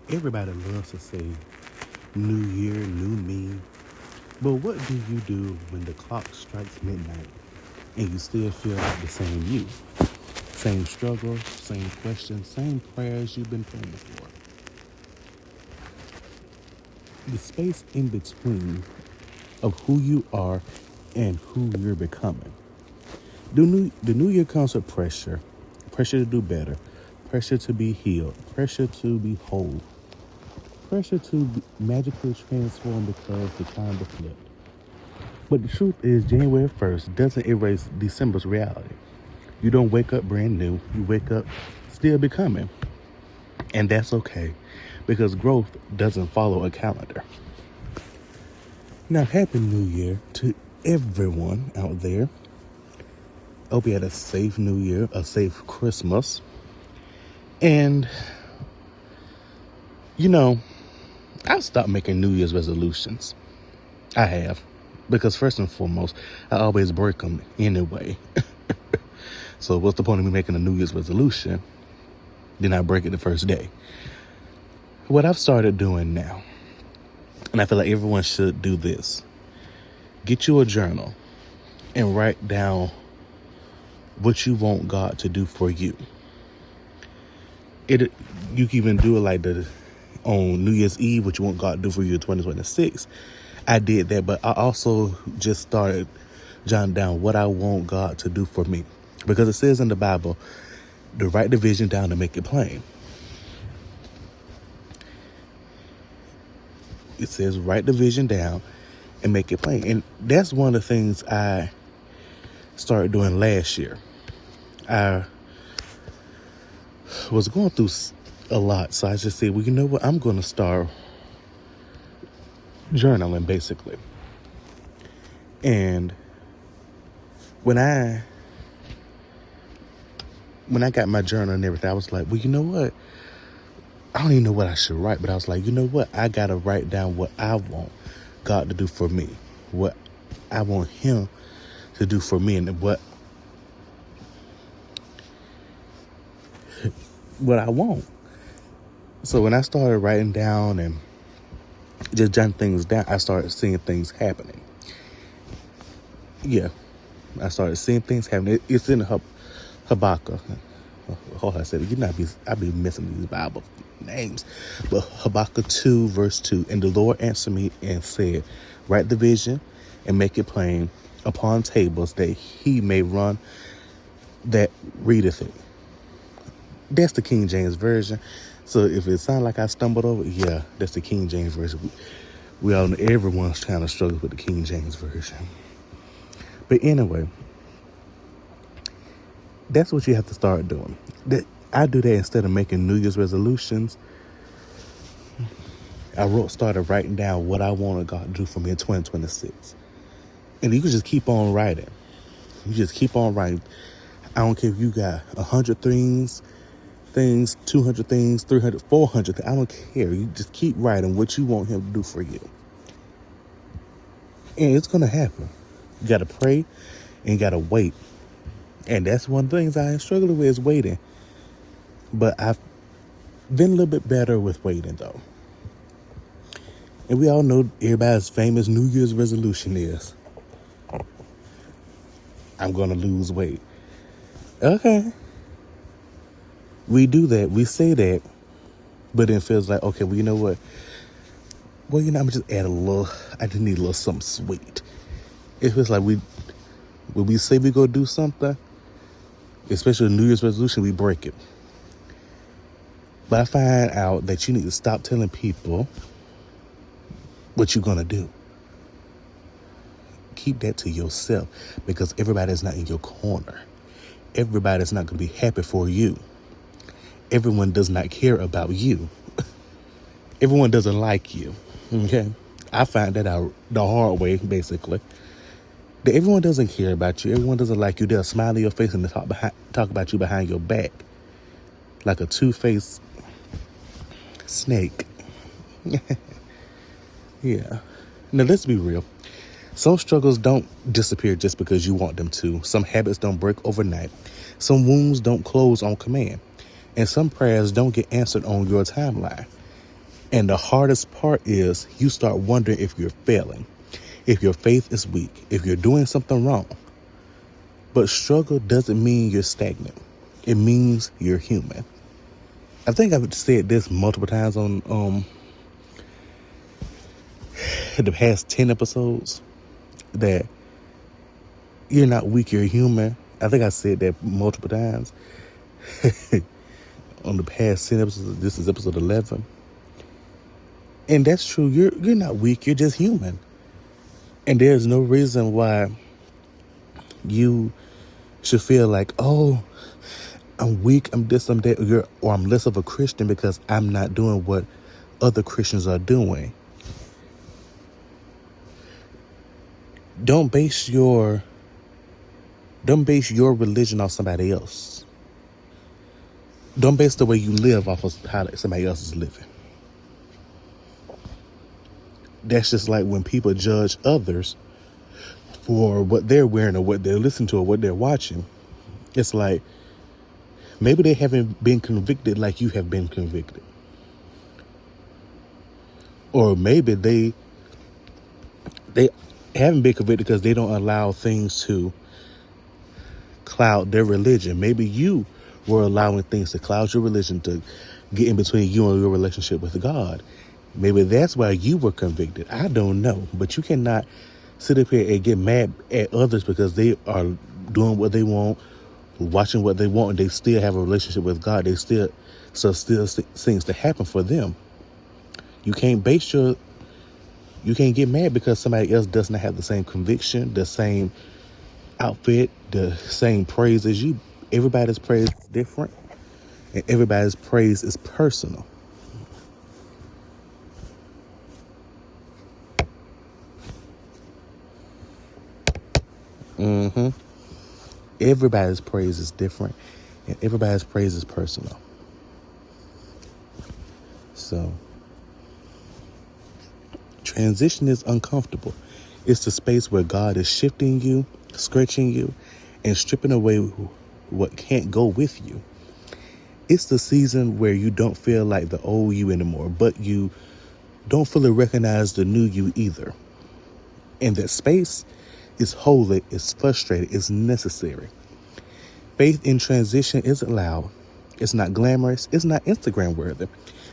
Everybody loves to say, New Year, new me. But what do you do when the clock strikes midnight and you still feel like the same you? Same struggle, same questions, same prayers you've been praying for. The space in between of who you are and who you're becoming. The new year comes with pressure. Pressure to do better. Pressure to be healed. Pressure to be whole. Pressure to magically transform because the time was flipped. But the truth is, January 1st doesn't erase December's reality. You don't wake up brand new. You wake up still becoming. And that's okay, because growth doesn't follow a calendar. Now, Happy New Year to everyone out there. Hope you had a safe New Year, a safe Christmas. And, I've stopped making New Year's resolutions. I have. Because first and foremost, I always break them anyway. So what's the point of me making a New Year's resolution? Then I break it the first day. What I've started doing now, and I feel like everyone should do this, get you a journal and write down what you want God to do for you. You can even do it like on New Year's Eve, what you want God to do for you in 2026. I did that, but I also just started jotting down what I want God to do for me. Because it says in the Bible, to write the vision down to make it plain. It says write the vision down and make it plain. And that's one of the things I started doing last year. I was going through a lot, so I just said, well, you know what? I'm going to start journaling, basically. And when I got my journal and everything, I was like, well, you know what? I don't even know what I should write, but I was like, you know what? I got to write down what I want God to do for me, what I want Him to do for me, and what I want. So when I started writing down and just jotting things down, I started seeing things happening. Yeah, I started seeing things happening. It's in Habakkuk. I said, I be missing these Bible names. But Habakkuk 2, verse 2. And the Lord answered me and said, write the vision and make it plain upon tables, that he may run that readeth it. That's the King James Version. So if it sounds like I stumbled over, yeah, that's the King James Version. We all know everyone's trying to struggle with the King James Version. But anyway, that's what you have to start doing. I do that instead of making New Year's resolutions. I started writing down what I wanted God to do for me in 2026. And you can just keep on writing. You just keep on writing. I don't care if you got 100 things, 200 things, 300, 400 things. I don't care. You just keep writing what you want Him to do for you. And it's going to happen. You got to pray and you got to wait. And that's one of the things I am struggling with, is waiting. But I've been a little bit better with waiting, though. And we all know everybody's famous New Year's resolution is, I'm going to lose weight. Okay. We do that. We say that. But then it feels like, okay, well, you know what? Well, I'm going to just add I just need a little something sweet. It feels like when we say we go do something, especially a New Year's resolution, we break it. But I find out that you need to stop telling people what you're going to do. Keep that to yourself, because everybody's not in your corner. Everybody's not going to be happy for you. Everyone does not care about you. Everyone doesn't like you. Okay? I find that out the hard way, basically. That everyone doesn't care about you. Everyone doesn't like you. They'll smile in your face and talk about you behind your back. Like a two-faced snake. Yeah. Now, let's be real. Some struggles don't disappear just because you want them to. Some habits don't break overnight. Some wounds don't close on command. And some prayers don't get answered on your timeline. And the hardest part is you start wondering if you're failing, if your faith is weak, if you're doing something wrong. But struggle doesn't mean you're stagnant. It means you're human. I think I've said this multiple times on the past 10 episodes, that you're not weak, you're human. I think I said that multiple times on the past 10 episodes. This is episode 11. And that's true. You're not weak, you're just human. And there's no reason why you should feel like, oh, I'm weak, I'm this, I'm that, or I'm less of a Christian because I'm not doing what other Christians are doing. Don't base your religion off somebody else. Don't base the way you live off of how somebody else is living. That's just like when people judge others for what they're wearing or what they're listening to or what they're watching. It's like, maybe they haven't been convicted like you have been convicted. Or maybe they haven't been convicted because they don't allow things to cloud their religion. Maybe you were allowing things to cloud your religion, to get in between you and your relationship with God. Maybe that's why you were convicted. I don't know. But you cannot sit up here and get mad at others because they are doing what they want, watching what they want, and they still have a relationship with God. They still things to happen for them. You can't get mad because somebody else doesn't have the same conviction, the same outfit, the same praise as you. Everybody's praise is different, and everybody's praise is personal. Everybody's praise is different, and everybody's praise is personal. So, transition is uncomfortable. It's the space where God is shifting you, stretching you, and stripping away what can't go with you. It's the season where you don't feel like the old you anymore, but you don't fully recognize the new you either. And that space is holy, it's frustrated, it's necessary. Faith in transition isn't loud. It's not glamorous. It's not Instagram worthy.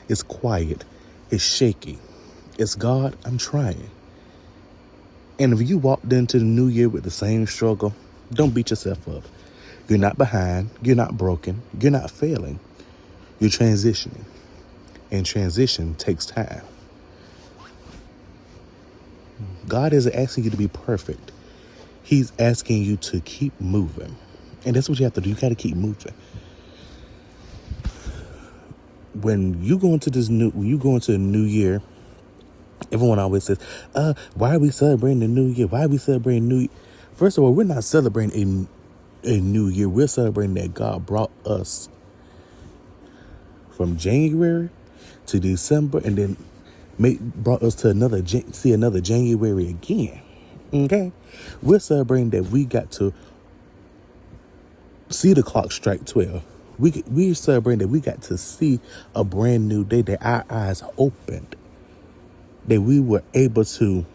It's quiet. It's shaky. It's, God, I'm trying. And if you walked into the new year with the same struggle, don't beat yourself up. You're not behind. You're not broken. You're not failing. You're transitioning. And transition takes time. God isn't asking you to be perfect. He's asking you to keep moving. And that's what you have to do. You got to keep moving. When you go into a new year, everyone always says, why are we celebrating the new year? Why are we celebrating new year? First of all, we're not celebrating a new year. We're celebrating that God brought us from January to December, and then brought us to another January again. Okay? We're celebrating that we got to see the clock strike 12. We're celebrating that we got to see a brand new day, that our eyes opened, that we were able to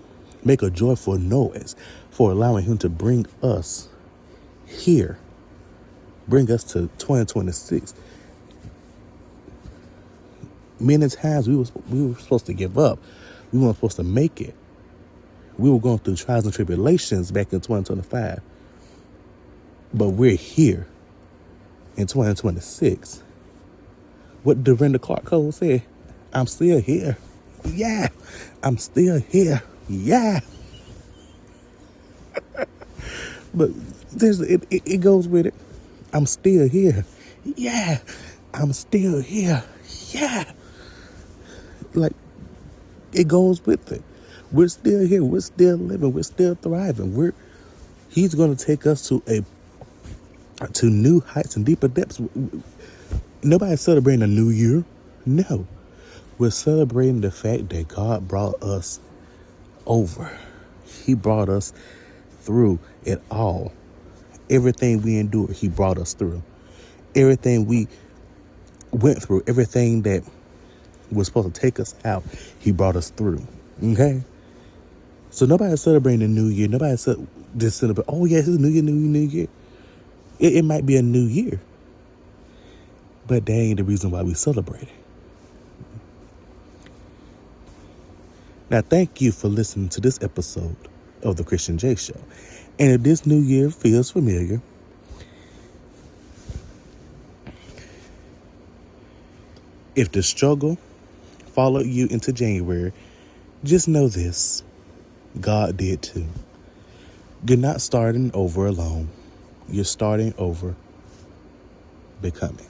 make a joyful noise for allowing him to bring us here, bring us to 2026. Many times we were supposed to give up. We weren't supposed to make it. We were going through trials and tribulations back in 2025. But we're here in 2026. What Dorinda Clark Cole said, I'm still here. Yeah, I'm still here. Yeah. But it goes with it. I'm still here. Yeah, I'm still here. Yeah. Like, it goes with it. We're still here. We're still living. We're still thriving. He's going to take us to new heights and deeper depths. Nobody's celebrating a new year. No. We're celebrating the fact that God brought us over. He brought us through it all. Everything we endured, he brought us through. Everything we went through, everything that was supposed to take us out, he brought us through. Okay? So nobody's celebrating the new year. Nobody's just celebrating, oh, yeah, it's a new year, new year. It might be a new year, but that ain't the reason why we celebrate it. Now, thank you for listening to this episode of The Christian J Show. And if this new year feels familiar, if the struggle followed you into January, just know this: God did too. You're not starting over alone. You're starting over becoming.